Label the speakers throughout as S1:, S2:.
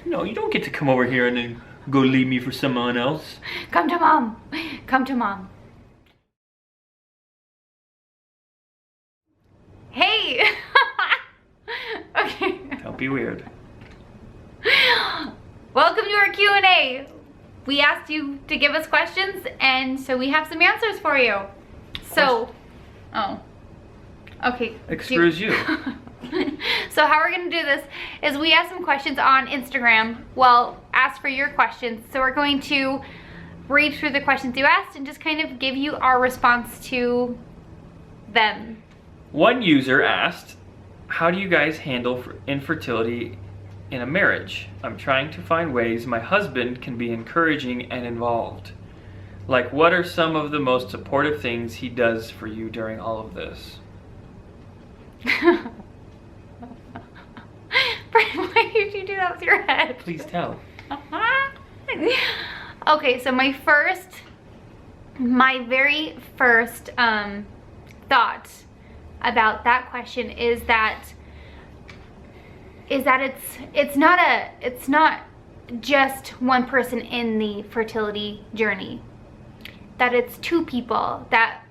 S1: No, you don't get to come over here and then go leave me for someone else.
S2: Come to mom. Come to mom. Hey. Okay.
S1: Don't be weird.
S2: Welcome to our Q&A. We asked you to give us questions, and so we have some answers for you. So, oh, okay.
S1: Excuse you.
S2: So how we're gonna do this is we ask some questions on Instagram. Well, ask for your questions. So we're going to read through the questions you asked and just kind of give you our response to them.
S1: One user asked, how do you guys handle infertility in a marriage? I'm trying to find ways my husband can be encouraging and involved. Like, what are some of the most supportive things he does for you during all of this?
S2: Brian, why did you do that with your head?
S1: Please tell.
S2: Okay, so my very first thought about that question is that it's not just one person in the fertility journey. That it's two people. That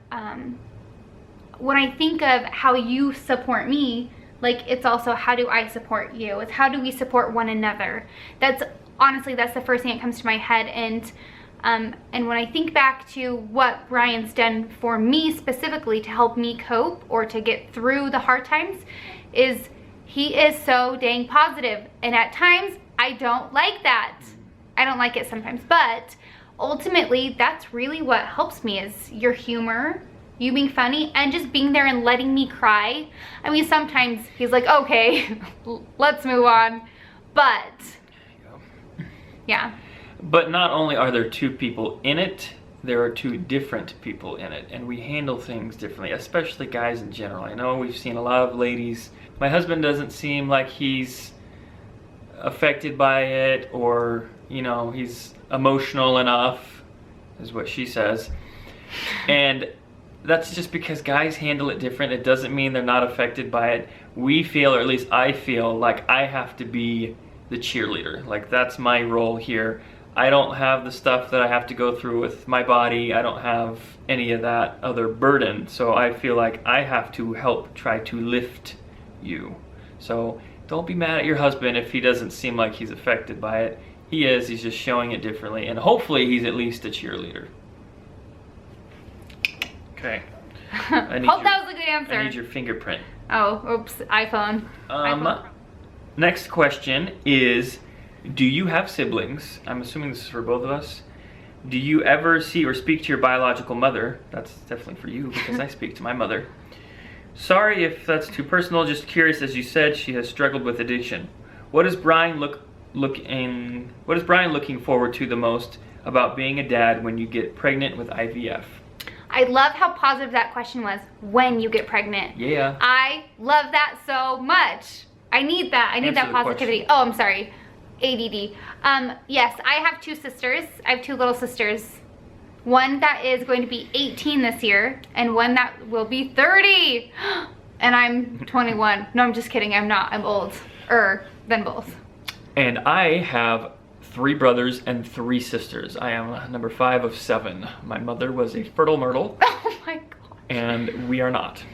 S2: when I think of how you support me, like, it's also how do I support you? It's how do we support one another? That's honestly, that's the first thing that comes to my head. And when I think back to what Brian's done for me specifically to help me cope or to get through the hard times, is he is so dang positive. And at times, I don't like that. I don't like it sometimes, but ultimately, that's really what helps me, is your humor, you being funny, and just being there and letting me cry. I mean, sometimes he's like, okay, let's move on, but yeah.
S1: But not only are there two people in it, there are two different people in it, and we handle things differently, especially guys in general. I know we've seen a lot of ladies. My husband doesn't seem like he's affected by it, or, you know, he's emotional enough, is what she says. And that's just because guys handle it different. It doesn't mean they're not affected by it. We feel, or at least I feel, like I have to be the cheerleader. Like, that's my role here. I don't have the stuff that I have to go through with my body. I don't have any of that other burden. So I feel like I have to help try to lift you. So don't be mad at your husband if he doesn't seem like he's affected by it. He is. He's just showing it differently. And hopefully he's at least a cheerleader. Okay.
S2: Hope that was a good answer.
S1: I need your fingerprint.
S2: Oh, oops, iPhone. iPhone.
S1: Next question is, do you have siblings? I'm assuming this is for both of us. Do you ever see or speak to your biological mother? That's definitely for you, because I speak to my mother. Sorry if that's too personal, just curious. As you said, she has struggled with addiction. What is Brian looking forward to the most about being a dad when you get pregnant with IVF?
S2: I love how positive that question was, when you get pregnant.
S1: Yeah.
S2: I love that so much. I need that. I need that positivity. Oh, I'm sorry. ADD. Yes, I have two sisters. I have two little sisters. One that is going to be 18 this year, and one that will be 30. And I'm 21. No, I'm just kidding. I'm not. I'm older than both.
S1: And I have 3 brothers and 3 sisters. I am number 5 of 7. My mother was a fertile myrtle.
S2: Oh my god.
S1: And we are not.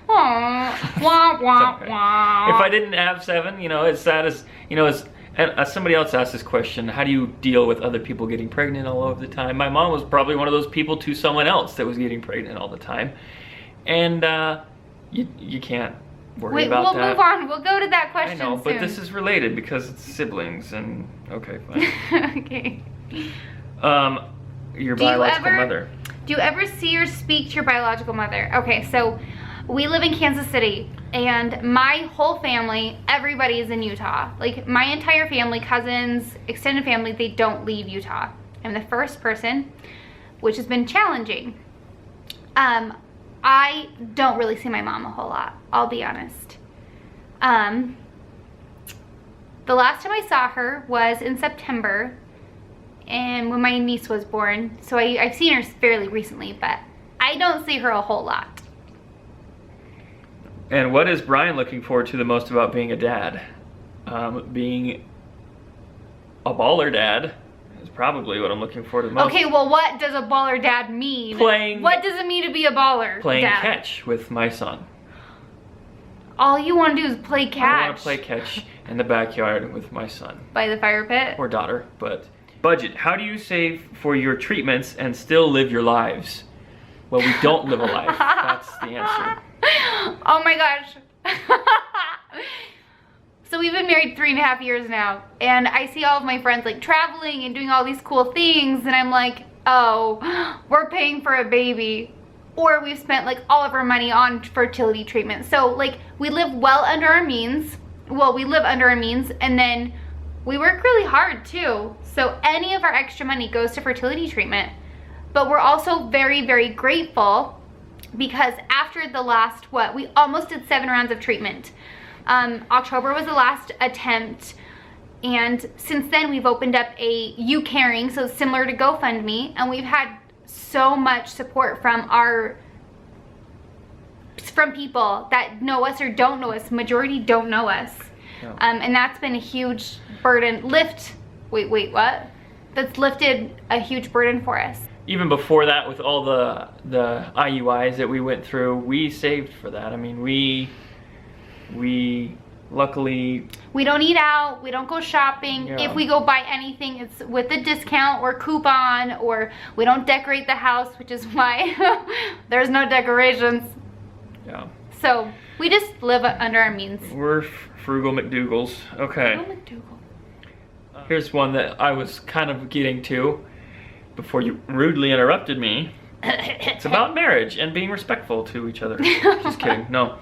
S2: Aww. Wah, wah,
S1: Okay.
S2: wah.
S1: If I didn't have 7, you know, as sad as, you know, as somebody else asked this question, how do you deal with other people getting pregnant all of the time? My mom was probably one of those people to someone else that was getting pregnant all the time. And you can't worry about that.
S2: We'll move on. We'll go to that question
S1: I know, but
S2: soon.
S1: this is related because it's siblings and, okay, fine.
S2: Okay.
S1: Your biological mother.
S2: Do you ever see or speak to your biological mother? Okay, so we live in Kansas City, and my whole family, everybody is in Utah. Like, my entire family, cousins, extended family, they don't leave Utah. I'm the first person, which has been challenging. I don't really see my mom a whole lot, I'll be honest. The last time I saw her was in September, and when my niece was born. So I've seen her fairly recently, but I don't see her a whole lot.
S1: And what is Brian looking forward to the most about being a dad? Being a baller dad is probably what I'm looking for the most.
S2: Okay, well, what does a baller dad mean? What does it mean to be a baller
S1: playing
S2: dad?
S1: catch with my son.
S2: All you want to do is play catch.
S1: I want to play catch in the backyard with my son.
S2: By the fire pit?
S1: Or daughter, but... Budget. How do you save for your treatments and still live your lives? Well, we don't live a life. That's the answer.
S2: Oh my gosh. So we've been married 3.5 years now, and I see all of my friends like traveling and doing all these cool things, and I'm like, oh, we're paying for a baby, or we've spent like all of our money on fertility treatment. So like we live well under our means. Well, we live under our means, and then we work really hard too. So any of our extra money goes to fertility treatment. But we're also very, very grateful because after the last, we almost did 7 rounds of treatment. October was the last attempt. And since then we've opened up a You Caring, so similar to GoFundMe. And we've had so much support from people that know us or don't know us. Majority don't know us. Yeah. And that's been a huge burden. Wait, what? That's lifted a huge burden for us.
S1: Even before that, with all the IUIs that we went through, we saved for that. I mean, we luckily...
S2: We don't eat out, we don't go shopping. Yeah. If we go buy anything, it's with a discount or coupon, or we don't decorate the house, which is why there's no decorations.
S1: Yeah.
S2: So we just live under our means.
S1: We're frugal McDougal's. Okay.
S2: Frugal McDougal.
S1: Here's one that I was kind of getting to before you rudely interrupted me. It's about marriage and being respectful to each other. Just kidding. No.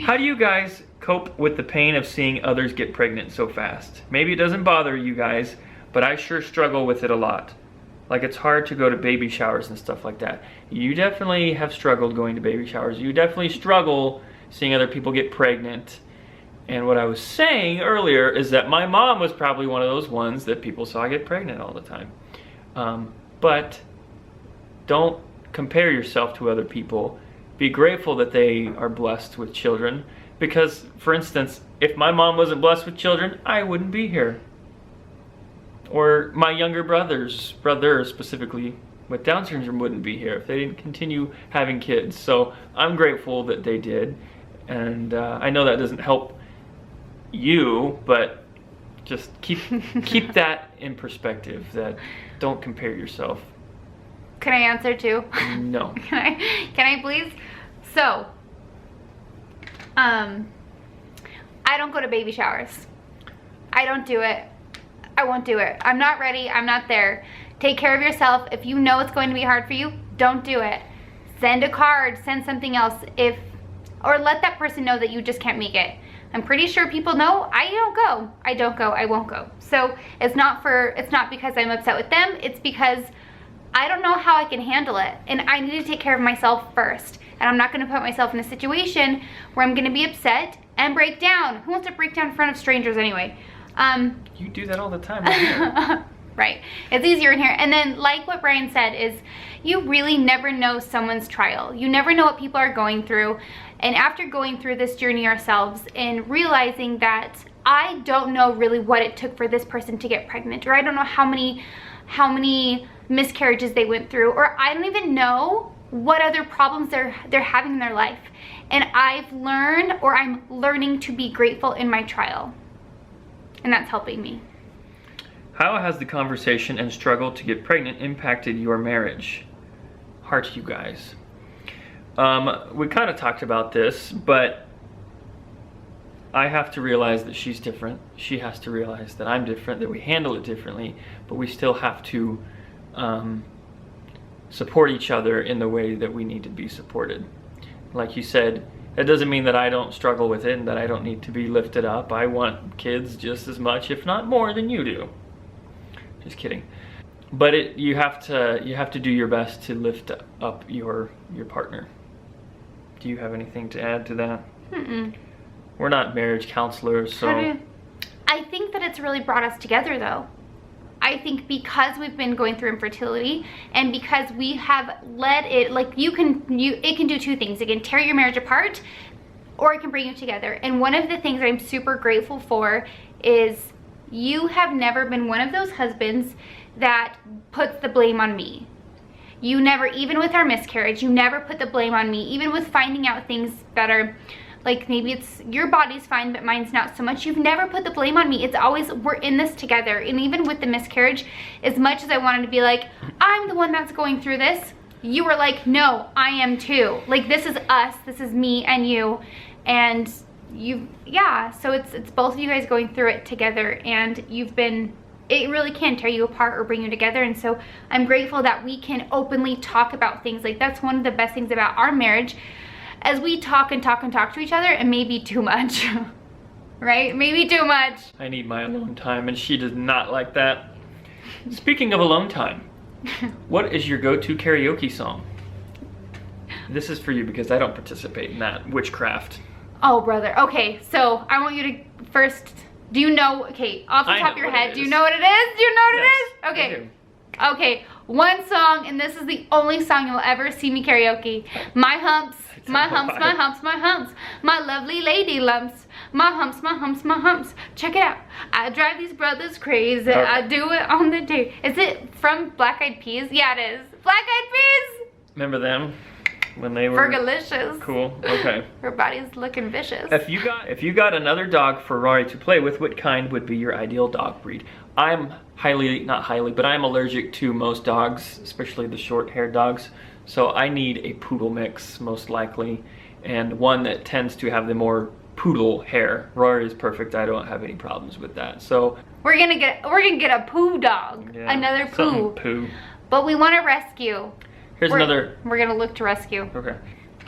S1: How do you guys cope with the pain of seeing others get pregnant so fast? Maybe it doesn't bother you guys, but I sure struggle with it a lot. Like, it's hard to go to baby showers and stuff like that. You definitely have struggled going to baby showers. You definitely struggle seeing other people get pregnant. And what I was saying earlier is that my mom was probably one of those ones that people saw get pregnant all the time. But don't compare yourself to other people. Be grateful that they are blessed with children. Because, for instance, if my mom wasn't blessed with children, I wouldn't be here. Or my younger brother specifically with Down syndrome wouldn't be here if they didn't continue having kids. So I'm grateful that they did. And I know that doesn't help you, but just keep that in perspective, that don't compare yourself.
S2: Can I answer too?
S1: No.
S2: Can I please? So, I don't go to baby showers. I don't do it. I won't do it. I'm not ready. I'm not there. Take care of yourself. If you know it's going to be hard for you, don't do it. Send a card, send something else, or let that person know that you just can't make it. I'm pretty sure people know I don't go. I won't go. So it's not because I'm upset with them. It's because I don't know how I can handle it. And I need to take care of myself first. And I'm not gonna put myself in a situation where I'm gonna be upset and break down. Who wants to break down in front of strangers anyway?
S1: You do that all the time. Right?
S2: Right. It's easier in here. And then, like what Brian said, is you really never know someone's trial. You never know what people are going through. And after going through this journey ourselves and realizing that I don't know really what it took for this person to get pregnant, or I don't know how many miscarriages they went through, or I don't even know what other problems they're having in their life. And I've learned, or I'm learning, to be grateful in my trial. And that's helping me.
S1: How has the conversation and struggle to get pregnant impacted your marriage? Heart, you guys. We kind of talked about this, but I have to realize that she's different. She has to realize that I'm different, that we handle it differently, but we still have to support each other in the way that we need to be supported. Like you said, that doesn't mean that I don't struggle with it and that I don't need to be lifted up. I want kids just as much, if not more, than you do. Just kidding. But you have to do your best to lift up your partner. Do you have anything to add to that? Mm-mm. We're not marriage counselors, so...
S2: I think that it's really brought us together, though. I think because we've been going through infertility, and because we have let it, like, it can do two things. It can tear your marriage apart, or it can bring you together. And one of the things I'm super grateful for is you have never been one of those husbands that puts the blame on me. You never, even with our miscarriage, you never put the blame on me. Even with finding out things that are, like maybe it's your body's fine but mine's not so much, you've never put the blame on me. It's always, we're in this together. And even with the miscarriage, as much as I wanted to be like, I'm the one that's going through this, you were like, no, I am too. Like, this is us, this is me and you. And yeah, so it's both of you guys going through it together, and you've been, it really can tear you apart or bring you together. And so I'm grateful that we can openly talk about things. Like, that's one of the best things about our marriage, as we talk and talk and talk to each other, and maybe too much. Right? Maybe too much.
S1: I need my alone time, and she does not like that. Speaking of alone time, what is your go-to karaoke song? This is for you because I don't participate in that witchcraft.
S2: Oh, brother. Okay, so I want you to first, do you know, okay, off the top of your head, do you know what it is? Do you know what it is? Okay. Okay, one song, and this is the only song you'll ever see me karaoke. My humps, my humps, my humps, my humps, my lovely lady lumps, my humps, my humps, my humps. Check it out. I drive these brothers crazy. Okay. I do it on the day. Is it from Black Eyed Peas? Yeah, it is. Black Eyed Peas.
S1: Remember them when they were
S2: Fergalicious.
S1: Cool. Okay.
S2: Her body's looking vicious.
S1: If you got another dog for Rory to play with, what kind would be your ideal dog breed? I'm not highly, but I'm allergic to most dogs, especially the short-haired dogs. So I need a poodle mix, most likely, and one that tends to have the more poodle hair. Rory is perfect. I don't have any problems with that. So
S2: we're gonna get a poo dog, yeah, another poo. But we want to rescue.
S1: We're
S2: gonna look to rescue.
S1: Okay.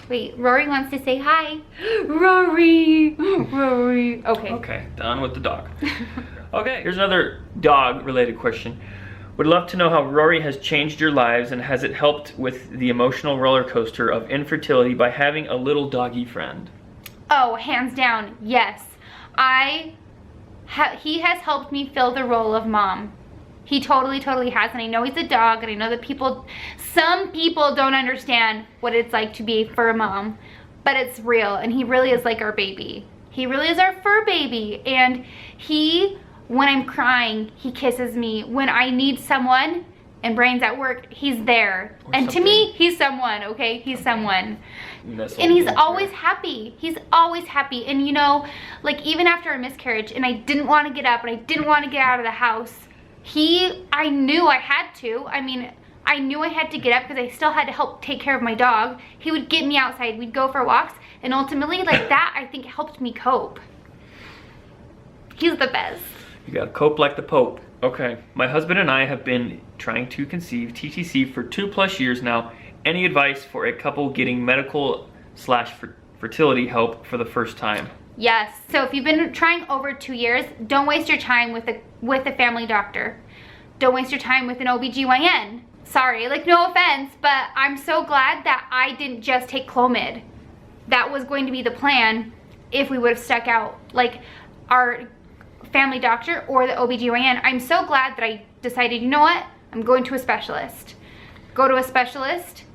S2: Wait, Rory wants to say hi. Rory, Rory. Okay.
S1: Okay, done with the dog. Okay, here's another dog-related question. Would love to know how Rory has changed your lives, and has it helped with the emotional roller coaster of infertility by having a little doggy friend?
S2: Oh, hands down, yes. He has helped me fill the role of mom. He totally has, and I know he's a dog, and I know that some people don't understand what it's like to be a fur mom, but it's real, and he really is like our baby. He really is our fur baby, and when I'm crying, he kisses me. When I need someone, and Brian's at work, he's there. And to me, he's someone, okay? He's someone. And he's always happy. He's always happy. And you know, like even after a miscarriage, and I didn't want to get up, and I didn't want to get out of the house, I knew I had to. I mean, I knew I had to get up because I still had to help take care of my dog. He would get me outside. We'd go for walks. And ultimately, like that, I think helped me cope. He's the best.
S1: You gotta cope like the Pope. Okay, my husband and I have been trying to conceive TTC for 2+ years now. Any advice for a couple getting medical/fertility help for the first time?
S2: Yes, so if you've been trying over 2 years, don't waste your time with a family doctor. Don't waste your time with an OBGYN. Sorry, like no offense, but I'm so glad that I didn't just take Clomid. That was going to be the plan if we would have stuck out like our family doctor or the OBGYN. I'm so glad that I decided, you know what? I'm going to a specialist. Go to a specialist,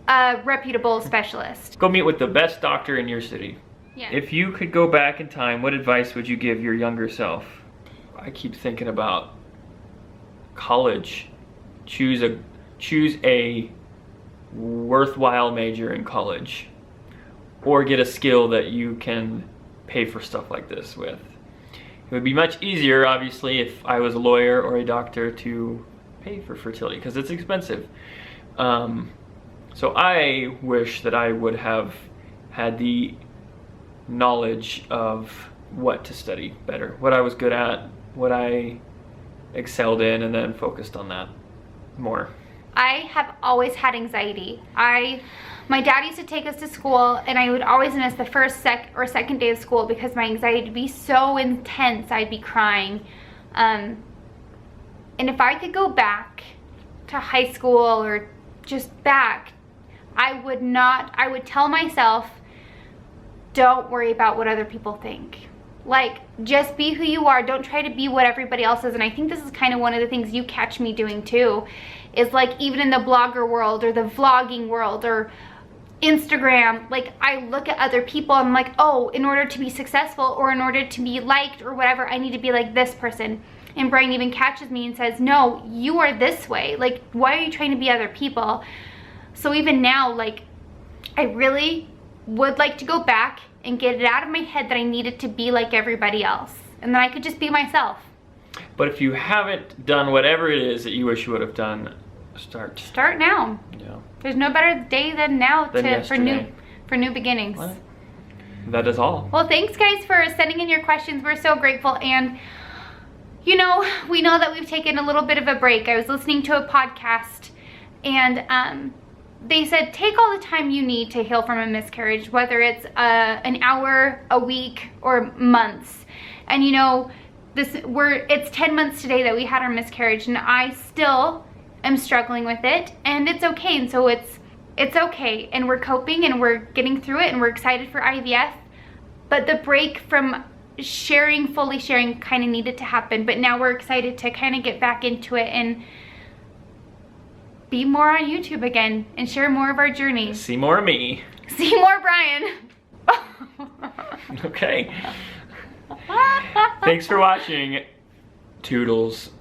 S2: a reputable specialist.
S1: Go meet with the best doctor in your city.
S2: Yeah.
S1: If you could go back in time, what advice would you give your younger self? I keep thinking about college. Choose a worthwhile major in college, or get a skill that you can pay for stuff like this with. It would be much easier, obviously, if I was a lawyer or a doctor to pay for fertility, because it's expensive. So I wish that I would have had the knowledge of what to study better, what I was good at, what I excelled in, and then focused on that more.
S2: I have always had anxiety. My dad used to take us to school, and I would always miss the first or second day of school because my anxiety would be so intense, I'd be crying. And if I could go back to high school or just back, I would tell myself, don't worry about what other people think. Like, just be who you are. Don't try to be what everybody else is. And I think this is kind of one of the things you catch me doing too, is like even in the blogger world or the vlogging world or Instagram, like I look at other people and I'm like, oh, in order to be successful or in order to be liked or whatever, I need to be like this person. And Brian even catches me and says, no, you are this way. Like, why are you trying to be other people? So even now, like, I really would like to go back and get it out of my head that I needed to be like everybody else. And then I could just be myself.
S1: But if you haven't done whatever it is that you wish you would have done, start
S2: now.
S1: Yeah.
S2: There's no better day than now for new beginnings.
S1: Well, that is all.
S2: Well, thanks guys for sending in your questions. We're so grateful. And you know, we know that we've taken a little bit of a break. I was listening to a podcast and they said take all the time you need to heal from a miscarriage, whether it's an hour, a week, or months. And you know, it's 10 months today that we had our miscarriage, and I still am struggling with it, and it's okay. And so it's okay, and we're coping and we're getting through it, and we're excited for IVF. But the break from fully sharing kind of needed to happen, but now we're excited to kind of get back into it and be more on YouTube again and share more of our journey.
S1: See more of me.
S2: See more Brian.
S1: Okay. Thanks for watching. Toodles.